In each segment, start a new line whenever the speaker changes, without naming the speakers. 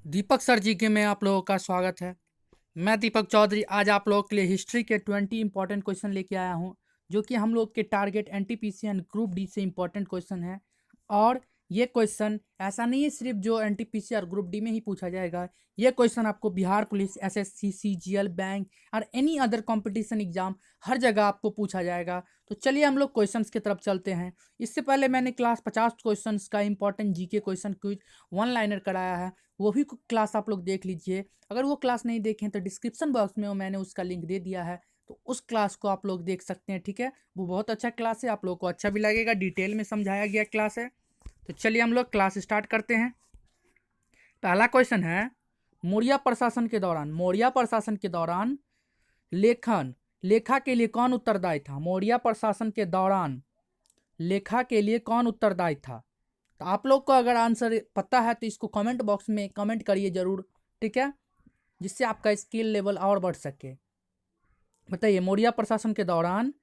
दीपक sir जी के में आप लोगों का स्वागत है। मैं दीपक चौधरी आज आप लोगों के लिए हिस्ट्री के 20 इंपॉर्टेंट क्वेश्चन लेके आया हूं, जो कि हम लोग के target NTPC and group D से इंपॉर्टेंट क्वेश्चन है। और ये क्वेश्चन ऐसा नहीं है सिर्फ जो एनटीपीसी और ग्रुप डी में ही पूछा जाएगा। ये क्वेश्चन आपको Bihar police, SSC, CGL, bank और एनी अदर कंपटीशन एग्जाम हर जगह आपको पूछा जाएगा। तो चलिए हम लोग क्वेश्चंस की तरफ चलते हैं। इससे पहले मैंने क्लास 50 क्वेश्चंस का important GK question quiz one liner कराया है, वो भी क्लास आप लोग देख लीजिए। अगर वो क्लास नहीं देखें तो डिस्क्रिप्शन बॉक्स में मैंने उसका लिंक दे दिया है, तो उस क्लास को आप लोग देख सकते हैं। ठीक है, वो बहुत अच्छा क्लास है, आप लोग को अच्छा भी लगेगा, डिटेल में समझाया गया क्लास है। तो चलिए हम लोग क्लास स्टार्ट करते हैं। पहला क्वेश्चन है, मौर्य प्रशासन के दौरान लेखा के लिए कौन उत्तरदायी था? मौर्य प्रशासन के दौरान लेखा के लिए कौन उत्तरदायी था? तो आप लोग को अगर आंसर पता है तो इसको कमेंट बॉक्स में कमेंट करिए जरूर, ठीक है, जिससे आपका स्किल लेवल और बढ़ सके। बताइए, मौर्य प्रशासन के दौरान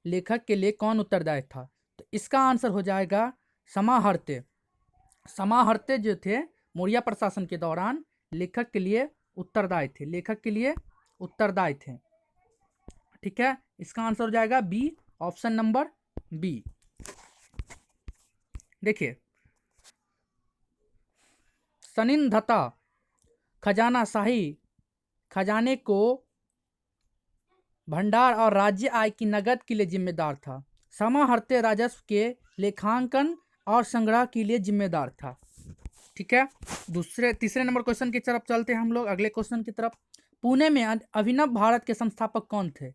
लेखक के लिए कौन उत्तरदायी था? तो इसका आंसर हो जाएगा समाहर्ते। समाहर्ते जो थे मौर्य प्रशासन के दौरान लेखक के लिए उत्तरदायी थे। ठीक है, इसका आंसर हो जाएगा बी, ऑप्शन नंबर बी। देखिए, सनिंधता खजाने को भंडार और राज्य आय की नकद के लिए जिम्मेदार था। समाहर्ते राजस्व के लेखांकन और संग्रह के लिए जिम्मेदार था। ठीक है, तीसरे नंबर क्वेश्चन की तरफ चलते हैं हम लोग, अगले क्वेश्चन की तरफ। पुणे में अभिनव भारत के संस्थापक कौन थे?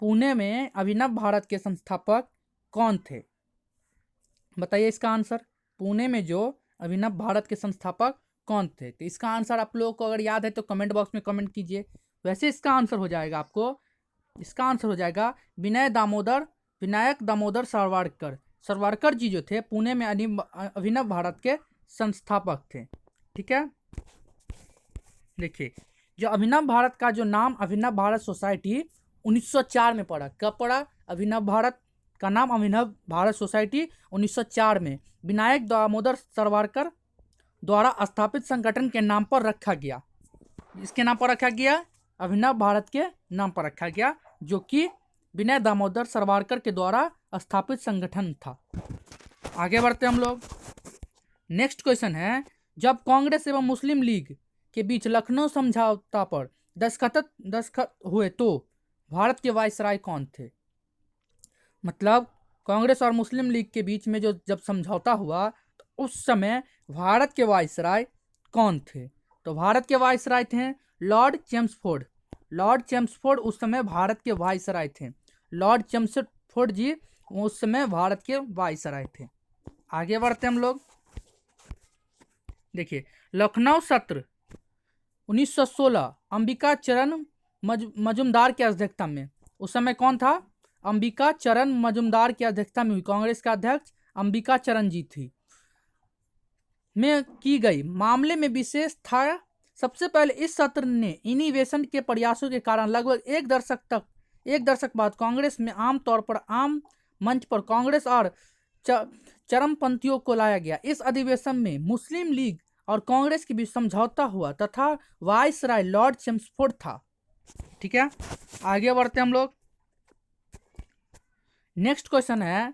पुणे में अभिनव भारत के संस्थापक कौन थे? बताइए इसका आंसर। पुणे में जो अभिनव भारत के संस्थापक कौन थे? तो इसका आंसर आप लोगों को अगर याद है तो कमेंट बॉक्स में कमेंट कीजिए। वैसे इसका आंसर हो जाएगा विनायक दामोदर सावरकर जी जो थे पुणे में अभिनव भारत के संस्थापक थे। ठीक है, देखिए, जो अभिनव भारत का जो नाम अभिनव भारत सोसाइटी 1904 में पड़ा। कब पड़ा? अभिनव भारत का नाम अभिनव भारत सोसाइटी 1904 में विनायक दामोदर सावरकर द्वारा स्थापित संगठन के नाम पर रखा गया। इसके नाम पर रखा गया, अभिनव भारत के नाम पर रखा गया, जो कि विनय दामोदर सावरकर के द्वारा स्थापित संगठन था। आगे बढ़ते हम लोग। नेक्स्ट क्वेश्चन है, जब कांग्रेस एवं मुस्लिम लीग के बीच लखनऊ समझौता पर दस्तखत हुए तो भारत के वायसराय कौन थे? मतलब कांग्रेस और मुस्लिम लीग के बीच में जब समझौता हुआ तो उस समय भारत के वायसराय कौन थे? तो भारत के वायसराय थे लॉर्ड चेम्सफोर्ड उस समय भारत के वायसराय थे। लॉर्ड चेम्सफोर्ड जी उस समय भारत के वायसराय थे। आगे बढ़ते हम लोग। देखिए, लखनऊ सत्र 1916 अंबिका चरण मजुमदार की अध्यक्षता में, उस समय कौन था? अंबिका चरण मजुमदार की अध्यक्षता में हुई। कांग्रेस का अध्यक्ष अंबिका चरण जी थी में की गई मामले में विशेष था। सबसे पहले इस सत्र ने इनिवेशन के प्रयासों के कारण लगभग एक दशक बाद कांग्रेस में आम मंच पर कांग्रेस और चरमपंथियों को लाया गया। इस अधिवेशन में मुस्लिम लीग और कांग्रेस के बीच समझौता हुआ तथा वायसराय लॉर्ड चेम्सफोर्ड था। ठीक है, आगे बढ़ते हम लोग। नेक्स्ट क्वेश्चन है,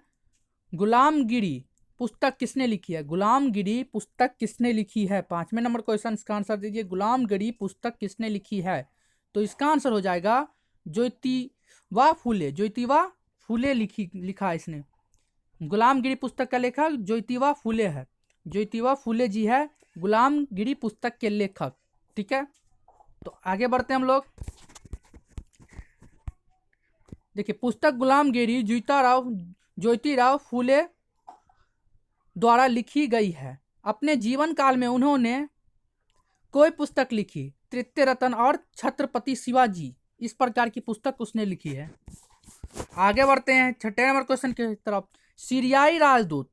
गुलामगिरी पुस्तक किसने लिखी है? गुलामगिरी पुस्तक किसने लिखी है? 5वें नंबर क्वेश्चन, इसका आंसर दीजिए। गुलामगिरी पुस्तक किसने लिखी है? तो इसका आंसर हो जाएगा ज्योतिबा फूले लिखा है इसने। गुलामगिरी पुस्तक का लेखक ज्योतिबा फूले है। ज्योतिबा फूले जी है गुलामगिरी पुस्तक के लेखक। ठीक है, तो आगे बढ़ते हम लोग। देखिए, पुस्तक गुलामगिरी ज्योतिराव फूले द्वारा लिखी गई है। अपने जीवन काल में उन्होंने कोई पुस्तक लिखी? तृतीय रत्न और छत्रपति शिवाजी, इस प्रकार की पुस्तक उसने लिखी है। आगे बढ़ते हैं 6ठे नंबर क्वेश्चन की तरफ। सीरियाई राजदूत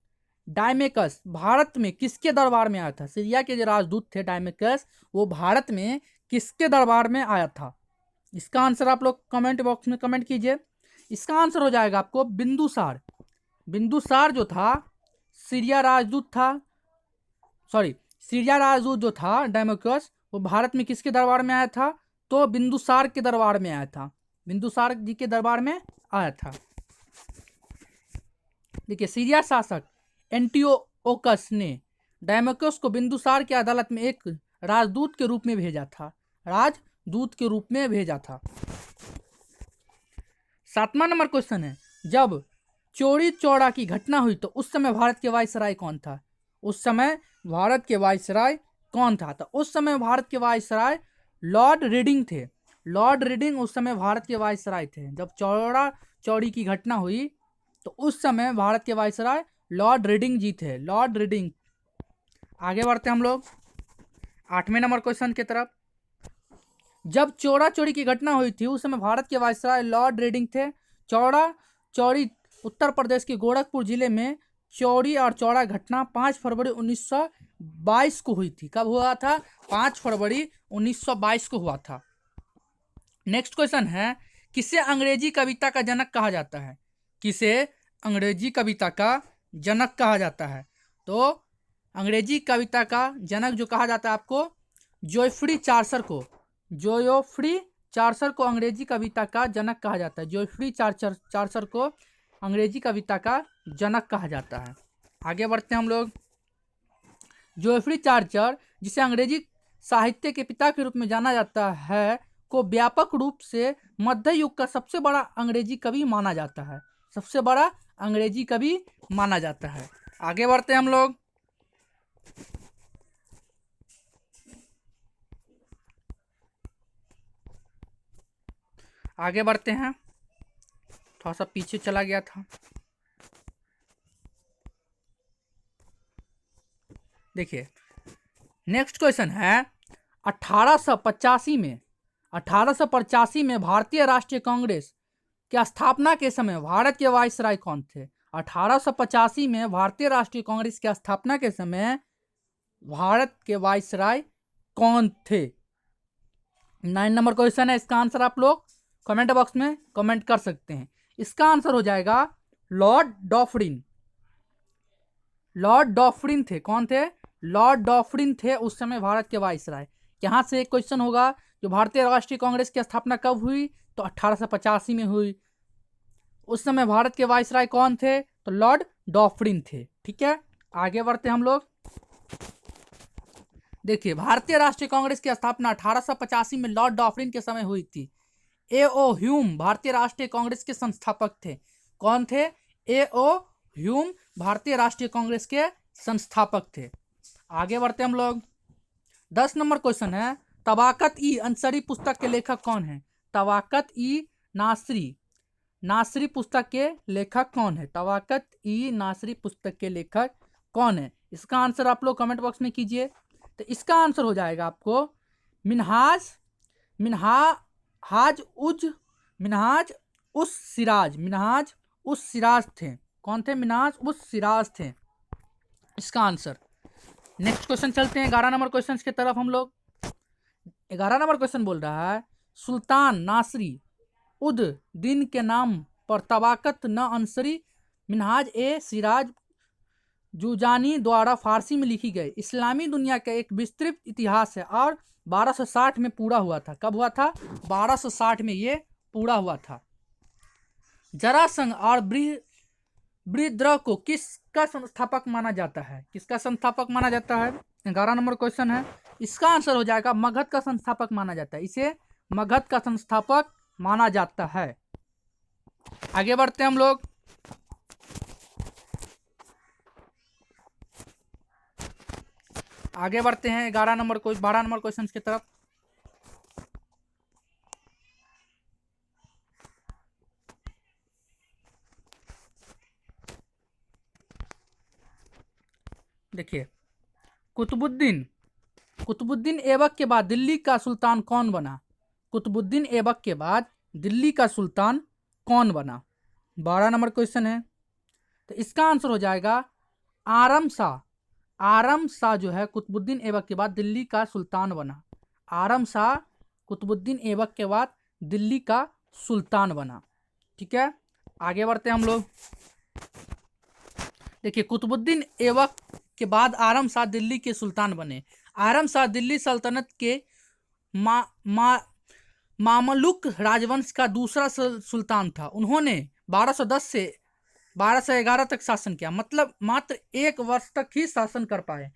डायमेकस भारत में किसके दरबार में आया था? सीरिया के जो राजदूत थे डायमेकस, वो भारत में किसके दरबार में आया था? इसका आंसर आप लोग कमेंट बॉक्स में कमेंट कीजिए। इसका आंसर हो जाएगा आपको बिंदुसार जो था सीरिया राजदूत था, सीरिया राजदूत जो था डेमोक्रस, वो भारत में किसके दरबार में आया था? तो बिंदुसार के दरबार में आया था, बिंदुसार जी के दरबार में आया था। देखिए, सीरिया शासक एंटियोकस ने डेमोक्रस को बिंदुसार की अदालत में एक राजदूत के रूप में भेजा था, राजदूत के रूप में भेजा था। 7वां नंबर क्वेश्चन है, जब चौरी चौरा की घटना हुई तो उस समय भारत के वायसराय कौन था? उस समय भारत के वायसराय कौन था? तो उस समय भारत के वायसराय लॉर्ड रीडिंग थे। लॉर्ड रीडिंग उस समय भारत के वायसराय थे। जब चौरा चौरी की घटना हुई तो उस समय भारत के वायसराय लॉर्ड रीडिंग जी थे, लॉर्ड रीडिंग। आगे बढ़ते हैं हम लोग 8वें नंबर क्वेश्चन की तरफ। जब चौरा चौरी की घटना हुई थी उस समय भारत के वायसराय लॉर्ड रीडिंग थे। चौरा चौरी उत्तर प्रदेश के गोरखपुर जिले में चौरी और चौरा घटना 5 फरवरी 1922 को हुई थी। कब हुआ था? 5 फरवरी 1922 को हुआ था। नेक्स्ट क्वेश्चन है, किसे अंग्रेजी कविता का जनक कहा जाता है? किसे अंग्रेजी कविता का जनक कहा जाता है? तो अंग्रेजी कविता का जनक जो कहा जाता है आपको, जोफ्री चार्सर को, जोफ्री चार्सर को अंग्रेजी कविता का जनक कहा जाता है। जोफ्री चार्सर को अंग्रेजी कविता का जनक कहा जाता है। आगे बढ़ते हैं हम लोग। जोफ्री चार्सर, जिसे अंग्रेजी साहित्य के पिता के रूप में जाना जाता है, को व्यापक रूप से मध्य युग का सबसे बड़ा अंग्रेजी कवि माना जाता है, सबसे बड़ा अंग्रेजी कवि माना जाता है। आगे बढ़ते हैं हम लोग। आगे बढ़ते हैं, थोड़ा सा पीछे चला गया था। देखिए, नेक्स्ट क्वेश्चन है, 1885 में भारतीय राष्ट्रीय कांग्रेस की स्थापना के समय भारत के वायसराय कौन थे? 1885 में भारतीय राष्ट्रीय कांग्रेस की स्थापना के समय भारत के वायसराय कौन थे? 9 नंबर क्वेश्चन है। इसका आंसर आप लोग कमेंट बॉक्स में कमेंट कर सकते हैं। इसका आंसर हो जाएगा लॉर्ड डॉफरिन। लॉर्ड डॉफरिन थे। कौन थे? लॉर्ड डॉफरिन थे उस समय भारत के वायसराय। यहाँ से एक क्वेश्चन होगा, जो भारतीय राष्ट्रीय कांग्रेस की स्थापना कब हुई? तो 1885 में हुई। उस समय भारत के वायसराय कौन थे? तो लॉर्ड डॉफरिन थे। ठीक है, आगे बढ़ते हम लोग। देखिए, भारतीय राष्ट्रीय कांग्रेस की स्थापना 1885 में लॉर्ड डॉफरिन के समय हुई थी। A.O. ह्यूम भारतीय राष्ट्रीय कांग्रेस के संस्थापक थे। कौन थे? A.O. ह्यूम भारतीय राष्ट्रीय कांग्रेस के संस्थापक थे। आगे बढ़ते हम लोग। 10 नंबर क्वेश्चन है, तबाकत ई अंसरी पुस्तक के लेखक कौन है? तबाकत ई नासरी पुस्तक के लेखक कौन है? तबाकत ई नासरी पुस्तक के लेखक कौन है? इसका आंसर आप लोग कमेंट बॉक्स में कीजिए। तो इसका आंसर हो जाएगा आपको मिनहाज उस सिराज थे। कौन थे? मिनहाज उस सिराज थे इसका आंसर। नेक्स्ट क्वेश्चन चलते हैं 11 नंबर क्वेश्चन की तरफ हम लोग। 11 नंबर क्वेश्चन बोल रहा है, सुल्तान नासरी उद दिन के नाम पर तबाकत न अंसरी मिनहाज ए सिराज जुजानी द्वारा फारसी में लिखी गई इस्लामी दुनिया का एक विस्तृत इतिहास है और 1260 में पूरा हुआ था। कब हुआ था? 1260 में ये पूरा हुआ था। जरासंध और बृहद्रथ को किसका संस्थापक माना जाता है? किसका संस्थापक माना जाता है? 11 नंबर क्वेश्चन है। इसका आंसर हो जाएगा मगध का संस्थापक माना जाता है। इसे मगध का संस्थापक माना जाता है। आगे बढ़ते हैं हम लोग। आगे बढ़ते हैं 12 नंबर क्वेश्चन की तरफ। देखिए, कुतुबुद्दीन ऐबक के बाद दिल्ली का सुल्तान कौन बना? कुतुबुद्दीन ऐबक के बाद दिल्ली का सुल्तान कौन बना? 12 नंबर क्वेश्चन है। तो इसका आंसर हो जाएगा आरम शाह जो है कुतुबुद्दीन ऐबक के बाद दिल्ली का सुल्तान बना। आरम शाह कुतुबुद्दीन ऐबक के बाद दिल्ली का सुल्तान बना। ठीक है, आगे बढ़ते हैं हम लोग। देखिए, कुतुबुद्दीन ऐबक के बाद आरम शाह दिल्ली के सुल्तान बने। आरम शाह दिल्ली सल्तनत के मामलुक राजवंश का दूसरा सुल्तान था। उन्होंने 1210 से 1211 तक शासन किया, मतलब मात्र 1 वर्ष तक ही शासन कर पाए,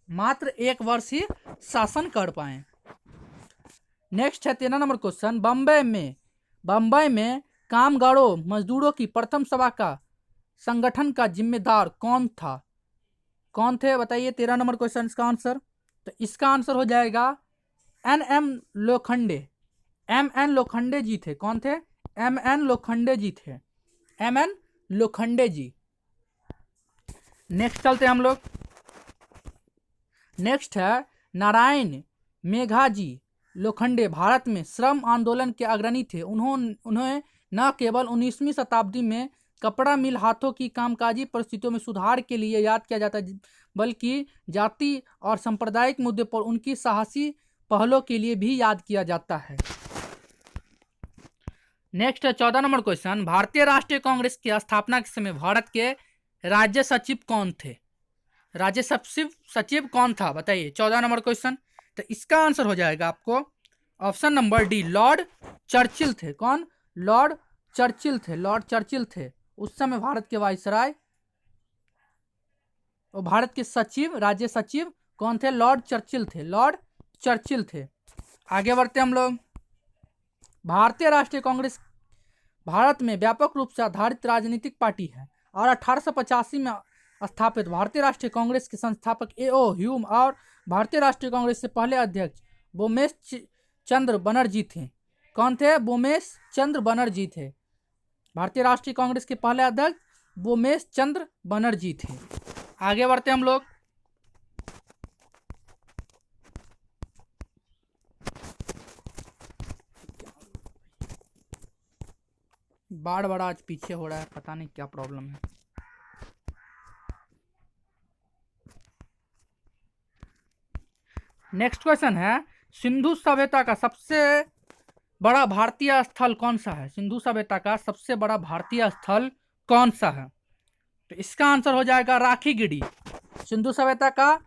मात्र 1 वर्ष ही शासन कर पाए। नेक्स्ट है 13 नंबर क्वेश्चन, बम्बई में कामगारों मजदूरों की प्रथम सभा का संगठन का जिम्मेदार कौन था? कौन थे बताइए 13 नंबर क्वेश्चन का आंसर। तो इसका आंसर हो जाएगा एन लोखंडे। एन लोखंडे जी थे। कौन थे? एन लोखंडे जी थे। एन लोखंडे जी। नेक्स्ट चलते हैं हम लोग। नेक्स्ट है नारायण मेघाजी लोखंडे भारत में श्रम आंदोलन के अग्रणी थे। उन्हें न केवल 19वीं शताब्दी में कपड़ा मिल हाथों की कामकाजी परिस्थितियों में सुधार के लिए याद किया जाता है, बल्कि जाति और सांप्रदायिक मुद्दे पर उनकी साहसी पहलों के लिए भी याद किया जाता है। नेक्स्ट है 14 नंबर क्वेश्चन, भारतीय राष्ट्रीय कांग्रेस की स्थापना के समय भारत के राज्य सचिव कौन थे? राज्य सचिव कौन था बताइए 14 नंबर क्वेश्चन। तो इसका आंसर हो जाएगा आपको option number D, Lord Churchill थे। कौन? लॉर्ड चर्चिल थे। लॉर्ड चर्चिल थे उस समय भारत के वायसराय और भारत के सचिव, राज्य सचिव कौन थे? लॉर्ड चर्चिल थे। लॉर्ड चर्चिल थे। आगे बढ़ते हम लोग। भारतीय राष्ट्रीय कांग्रेस भारत में व्यापक रूप से आधारित राजनीतिक पार्टी है और 1885 में स्थापित भारतीय राष्ट्रीय कांग्रेस के संस्थापक A.O. ह्यूम और भारतीय राष्ट्रीय कांग्रेस से पहले अध्यक्ष बोमेश चंद्र बनर्जी थे। कौन थे? बोमेश चंद्र बनर्जी थे। भारतीय राष्ट्रीय कांग्रेस के पहले अध्यक्ष बोमेश चंद्र बनर्जी थे। आगे बढ़ते हम लोग। बार बार आज पीछे हो रहा है, पता नहीं क्या प्रॉब्लम है। नेक्स्ट क्वेश्चन है, सिंधु सभ्यता का सबसे बड़ा भारतीय स्थल कौन सा है? सिंधु सभ्यता का सबसे बड़ा भारतीय स्थल कौन सा है? तो इसका आंसर हो जाएगा राखीगढ़ी। सिंधु सभ्यता का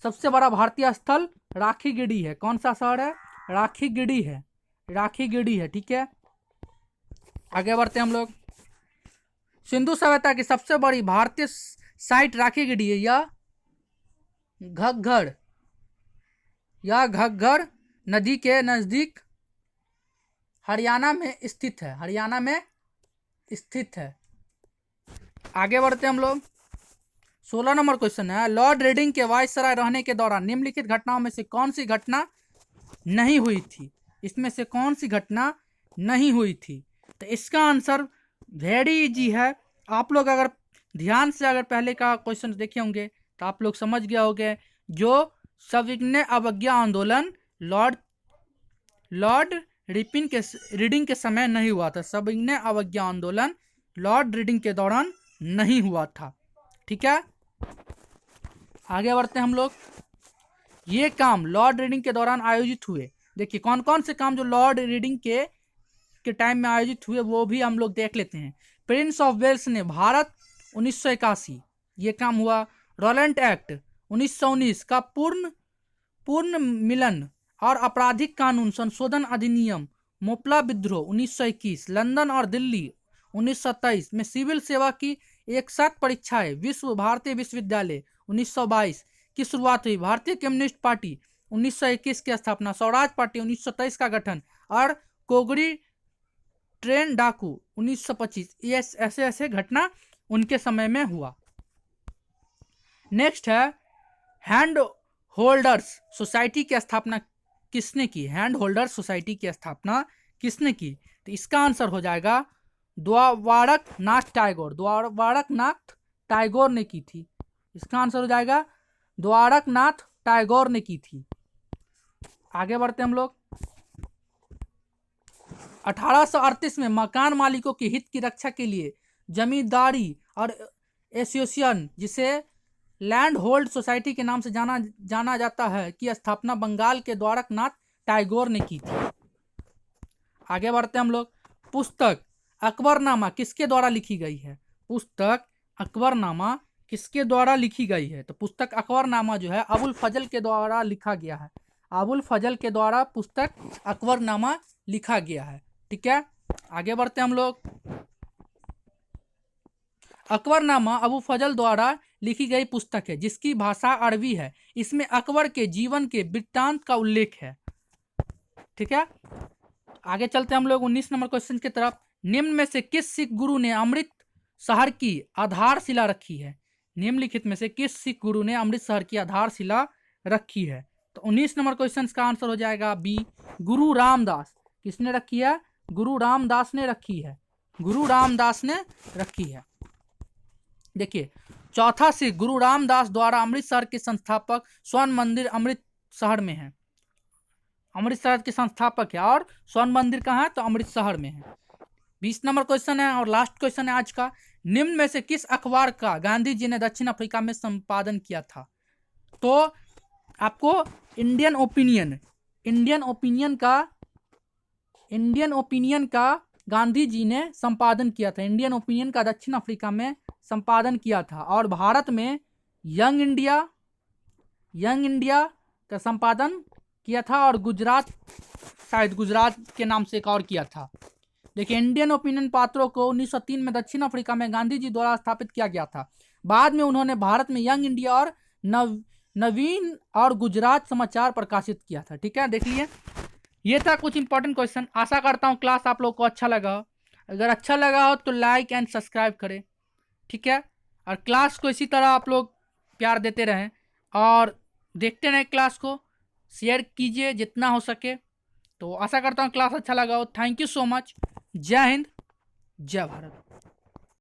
सबसे बड़ा भारतीय स्थल राखीगढ़ी है। कौन सा शहर है? राखीगढ़ी है। राखीगढ़ी है, ठीक है। आगे बढ़ते हम लोग। सिंधु सभ्यता की सबसे बड़ी भारतीय साइट राखीगढ़ी है या घग्गर नदी के नजदीक हरियाणा में स्थित है। हरियाणा में स्थित है। आगे बढ़ते हम लोग। 16 नंबर क्वेश्चन है, लॉर्ड रेडिंग के वायसराय रहने के दौरान निम्नलिखित घटनाओं में से कौन सी घटना नहीं हुई थी? इसमें से कौन सी घटना नहीं हुई थी? तो इसका आंसर वेरी इजी है। आप लोग अगर ध्यान से अगर पहले का क्वेश्चन देखे होंगे तो आप लोग समझ गया होंगे। जो सविनय अवज्ञा आंदोलन लॉर्ड रीडिंग के समय नहीं हुआ था। सविनय अवज्ञा आंदोलन लॉर्ड रीडिंग के दौरान नहीं हुआ था, ठीक है। आगे बढ़ते हैं हम लोग। ये काम लॉर्ड रीडिंग के दौरान आयोजित हुए। देखिए कौन कौन से काम जो लॉर्ड रीडिंग के टाइम में आयोजित हुए वो भी हम लोग देख लेते हैं। प्रिंस ऑफ वेल्स ने भारत 1981 ये काम हुआ। रोलेंट एक्ट 1919 का पूर्ण मिलन और आपराधिक कानून संशोधन अधिनियम। मोपला विद्रोह 1921। लंदन और दिल्ली 1927 में सिविल सेवा की एक साथ परीक्षाएं। भारतीय विश्वविद्यालय 1922 की शुरुआत हुई। भारतीय कम्युनिस्ट पार्टी 1921 की स्थापना। स्वराज पार्टी 1923 का गठन और कोगरी ट्रेन डाकू 1925। ये ऐसे घटना उनके समय में हुआ। नेक्स्ट है हैंड होल्डर्स सोसाइटी की स्थापना किसने की? हैंड होल्डर्स सोसाइटी की स्थापना किसने की? तो इसका आंसर हो जाएगा द्वारक नाथ टैगोर। द्वारक नाथ टैगोर ने की थी। इसका आंसर हो जाएगा द्वारक नाथ टैगोर ने की थी। आगे बढ़ते हम लोग। 1838 में मकान मालिकों के हित की रक्षा के लिए जमींदारी और एसोसिएशन, जिसे लैंड होल्ड सोसाइटी के नाम से जाना जाता है, की स्थापना बंगाल के द्वारकनाथ टैगोर ने की थी। आगे बढ़ते हम लोग। पुस्तक अकबरनामा किसके द्वारा लिखी गई है? पुस्तक अकबरनामा किसके द्वारा लिखी गई है? तो पुस्तक अकबरनामा जो है अबुल फजल के द्वारा लिखा गया है। अबुल फजल के द्वारा पुस्तक अकबरनामा लिखा गया है। ठीक है, आगे बढ़ते हैं हम लोग। अकबरनामा अबू फजल द्वारा लिखी गई पुस्तक है जिसकी भाषा अरबी है। इसमें अकबर के जीवन के वृत्तांत का उल्लेख है। ठीक है, आगे चलते हैं हम लोग 19 नंबर क्वेश्चन की तरफ। निम्न में से किस सिख गुरु ने अमृत शहर की आधारशिला रखी है? निम्नलिखित में से किस सिख गुरु ने अमृत शहर की आधारशिला रखी है? तो 19 नंबर क्वेश्चन का आंसर हो जाएगा बी, गुरु रामदास। किसने रखी है? गुरु रामदास ने रखी है। गुरु रामदास ने रखी है। देखिए, चौथा सिख गुरु रामदास द्वारा अमृतसर के संस्थापक स्वर्ण मंदिर अमृतसर में है। अमृतसर के संस्थापक है और स्वर्ण मंदिर कहाँ है? तो अमृतसर में है। 20 नंबर क्वेश्चन है और लास्ट क्वेश्चन है आज का। निम्न में से किस अखबार का गांधी जी ने दक्षिण अफ्रीका में संपादन किया था? तो आपको इंडियन ओपिनियन का गांधी जी ने संपादन किया था। इंडियन ओपिनियन का दक्षिण अफ्रीका में संपादन किया था। और भारत में यंग इंडिया का संपादन किया था। और गुजरात, शायद गुजरात के नाम से एक और किया था। देखिए, इंडियन ओपिनियन पत्रों को 1903 में दक्षिण अफ्रीका में गांधी जी द्वारा स्थापित किया गया था। बाद में उन्होंने भारत में यंग इंडिया और नवीन और गुजरात समाचार प्रकाशित किया था। ठीक है, देख लिए, ये था कुछ इंपॉर्टेंट क्वेश्चन। आशा करता हूँ क्लास आप लोग को अच्छा लगा हो। अगर अच्छा लगा हो तो लाइक एंड सब्सक्राइब करें। ठीक है, और क्लास को इसी तरह आप लोग प्यार देते रहें और देखते रहें। क्लास को शेयर कीजिए जितना हो सके। तो आशा करता हूँ क्लास अच्छा लगा हो। Thank you so much. जय हिंद, जय भारत।